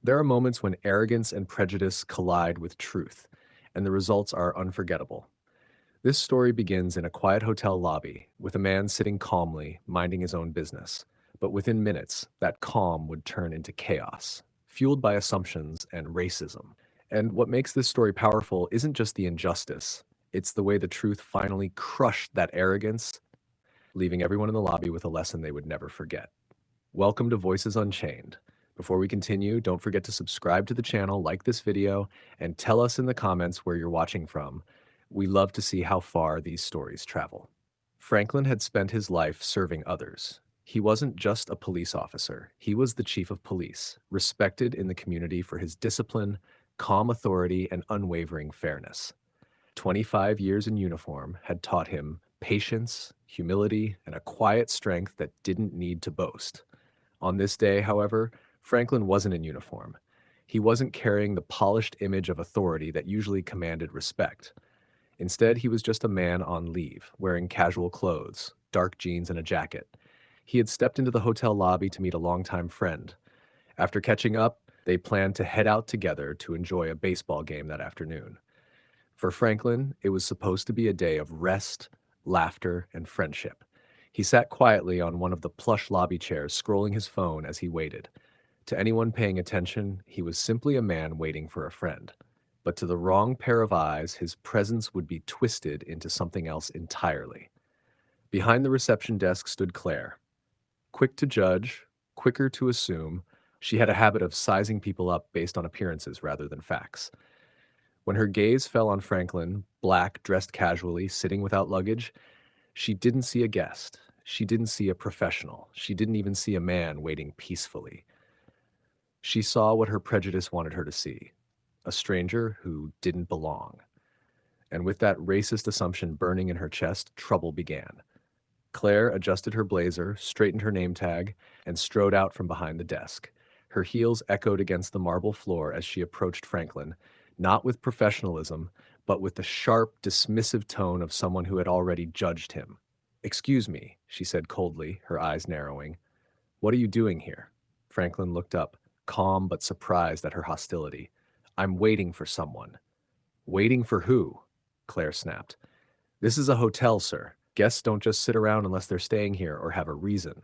There are moments when arrogance and prejudice collide with truth, and the results are unforgettable. This story begins in a quiet hotel lobby with a man sitting calmly, minding his own business. But within minutes, that calm would turn into chaos, fueled by assumptions and racism. And what makes this story powerful isn't just the injustice, it's the way the truth finally crushed that arrogance, leaving everyone in the lobby with a lesson they would never forget. Welcome to Voices Unchained. Before we continue, don't forget to subscribe to the channel, like this video, and tell us in the comments where you're watching from. We love to see how far these stories travel. Franklin had spent his life serving others. He wasn't just a police officer, he was the chief of police, respected in the community for his discipline, calm authority, and unwavering fairness. 25 years in uniform had taught him patience, humility, and a quiet strength that didn't need to boast. On this day, however, Franklin wasn't in uniform. He wasn't carrying the polished image of authority that usually commanded respect. Instead, he was just a man on leave, wearing casual clothes, dark jeans, and a jacket. He had stepped into the hotel lobby to meet a longtime friend. After catching up, they planned to head out together to enjoy a baseball game that afternoon. For Franklin, it was supposed to be a day of rest, laughter, and friendship. He sat quietly on one of the plush lobby chairs, scrolling his phone as he waited. To anyone paying attention, he was simply a man waiting for a friend. But to the wrong pair of eyes, his presence would be twisted into something else entirely. Behind the reception desk stood Claire. Quick to judge, quicker to assume, she had a habit of sizing people up based on appearances rather than facts. When her gaze fell on Franklin, black, dressed casually, sitting without luggage, she didn't see a guest. She didn't see a professional. She didn't even see a man waiting peacefully. She saw what her prejudice wanted her to see, a stranger who didn't belong. And with that racist assumption burning in her chest, trouble began. Claire adjusted her blazer, straightened her name tag, and strode out from behind the desk. Her heels echoed against the marble floor as she approached Franklin, not with professionalism, but with the sharp, dismissive tone of someone who had already judged him. "Excuse me," she said coldly, her eyes narrowing. "What are you doing here?" Franklin looked up, calm but surprised at her hostility. "I'm waiting for someone." "Waiting for who?" Claire snapped. "This is a hotel, sir. Guests don't just sit around unless they're staying here or have a reason."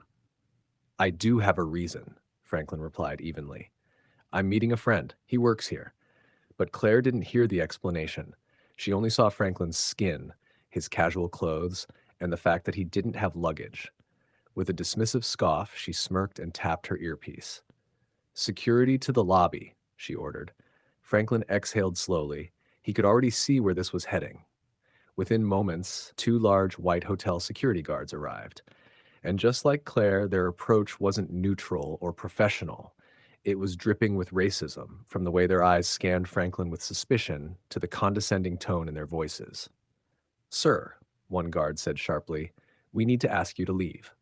"I do have a reason," Franklin replied evenly. "I'm meeting a friend. He works here." But Claire didn't hear the explanation. She only saw Franklin's skin, his casual clothes, and the fact that he didn't have luggage. With a dismissive scoff, she smirked and tapped her earpiece. "Security to the lobby," she ordered. Franklin exhaled slowly. He could already see where this was heading. Within moments, two large white hotel security guards arrived. And just like Claire, their approach wasn't neutral or professional. It was dripping with racism, from the way their eyes scanned Franklin with suspicion to the condescending tone in their voices. "Sir," one guard said sharply, "we need to ask you to leave."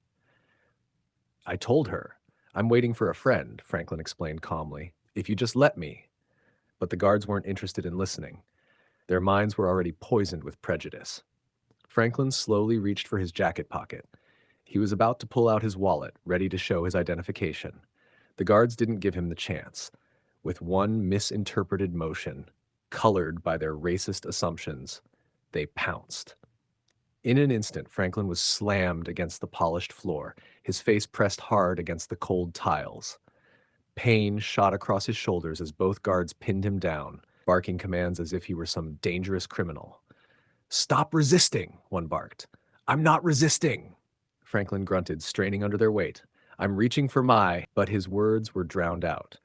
"I told her. I'm waiting for a friend," Franklin explained calmly. "If you just let me." But the guards weren't interested in listening. Their minds were already poisoned with prejudice. Franklin slowly reached for his jacket pocket. He was about to pull out his wallet, ready to show his identification. The guards didn't give him the chance. With one misinterpreted motion, colored by their racist assumptions, they pounced. In an instant, Franklin was slammed against the polished floor, his face pressed hard against the cold tiles. Pain shot across his shoulders as both guards pinned him down, barking commands as if he were some dangerous criminal. "Stop resisting," one barked. "I'm not resisting," Franklin grunted, straining under their weight. "I'm reaching for my—" But his words were drowned out.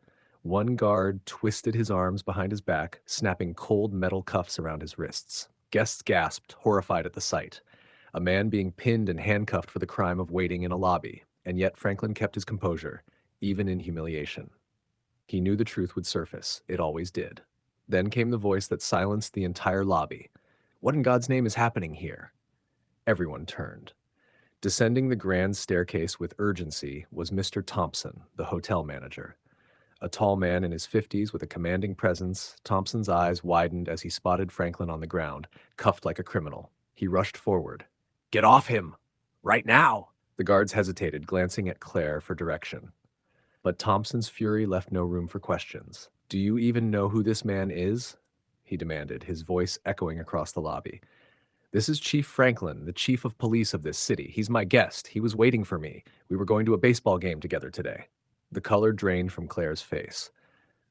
One guard twisted his arms behind his back, snapping cold metal cuffs around his wrists. Guests gasped, horrified at the sight. A man being pinned and handcuffed for the crime of waiting in a lobby. And yet Franklin kept his composure, even in humiliation. He knew the truth would surface. It always did. Then came the voice that silenced the entire lobby. "What in God's name is happening here?" Everyone turned. Descending the grand staircase with urgency was Mr. Thompson, the hotel manager. A tall man in his 50s with a commanding presence, Thompson's eyes widened as he spotted Franklin on the ground, cuffed like a criminal. He rushed forward. "Get off him! Right now!" The guards hesitated, glancing at Claire for direction. But Thompson's fury left no room for questions. "Do you even know who this man is?" he demanded, his voice echoing across the lobby. "This is Chief Franklin, the chief of police of this city. He's my guest. He was waiting for me. We were going to a baseball game together today." The color drained from Claire's face.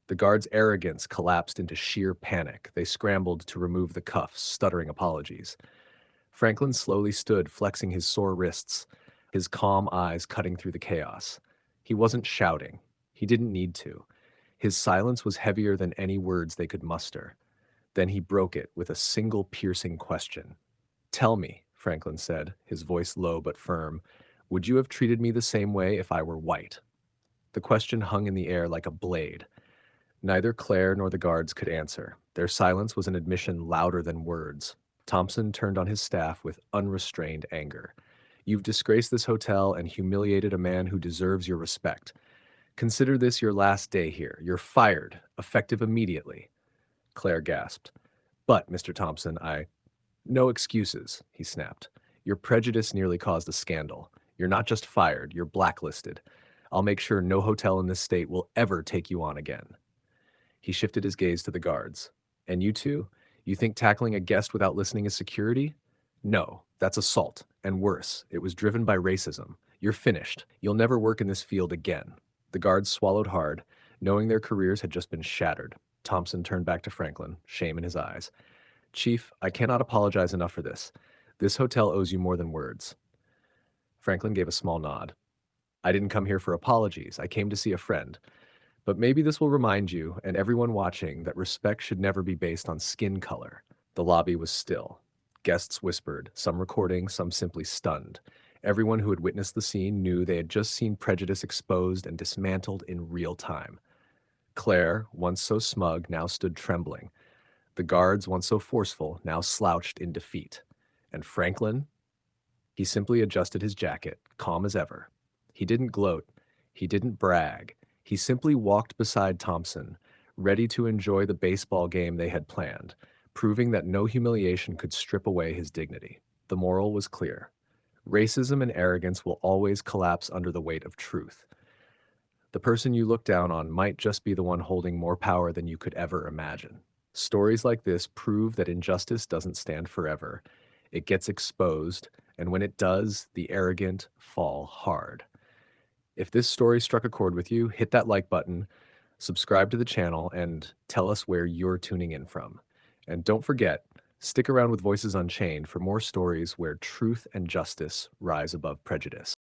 The guard's arrogance collapsed into sheer panic. They scrambled to remove the cuffs, stuttering apologies. Franklin slowly stood, flexing his sore wrists, his calm eyes cutting through the chaos. He wasn't shouting. He didn't need to. His silence was heavier than any words they could muster. Then he broke it with a single piercing question. "Tell me," Franklin said, his voice low but firm, "would you have treated me the same way if I were white?" The question hung in the air like a blade. Neither Claire nor the guards could answer. Their silence was an admission louder than words. Thompson turned on his staff with unrestrained anger. "You've disgraced this hotel and humiliated a man who deserves your respect. Consider this your last day here. You're fired, effective immediately." Claire gasped. "But, Mr. Thompson, No excuses," he snapped. "Your prejudice nearly caused a scandal. You're not just fired, you're blacklisted. I'll make sure no hotel in this state will ever take you on again." He shifted his gaze to the guards. "And you two? You think tackling a guest without listening is security? No, that's assault. And worse, it was driven by racism. You're finished. You'll never work in this field again." The guards swallowed hard, knowing their careers had just been shattered. Thompson turned back to Franklin, shame in his eyes. "Chief, I cannot apologize enough for this. This hotel owes you more than words." Franklin gave a small nod. "I didn't come here for apologies. I came to see a friend. But maybe this will remind you, and everyone watching, that respect should never be based on skin color." The lobby was still. Guests whispered, some recording, some simply stunned. Everyone who had witnessed the scene knew they had just seen prejudice exposed and dismantled in real time. Claire, once so smug, now stood trembling. The guards, once so forceful, now slouched in defeat. And Franklin? He simply adjusted his jacket, calm as ever. He didn't gloat. He didn't brag. He simply walked beside Thompson, ready to enjoy the baseball game they had planned, proving that no humiliation could strip away his dignity. The moral was clear. Racism and arrogance will always collapse under the weight of truth. The person you look down on might just be the one holding more power than you could ever imagine. Stories like this prove that injustice doesn't stand forever. It gets exposed, and when it does, the arrogant fall hard. If this story struck a chord with you, hit that like button, subscribe to the channel, and tell us where you're tuning in from. And don't forget, stick around with Voices Unchained for more stories where truth and justice rise above prejudice.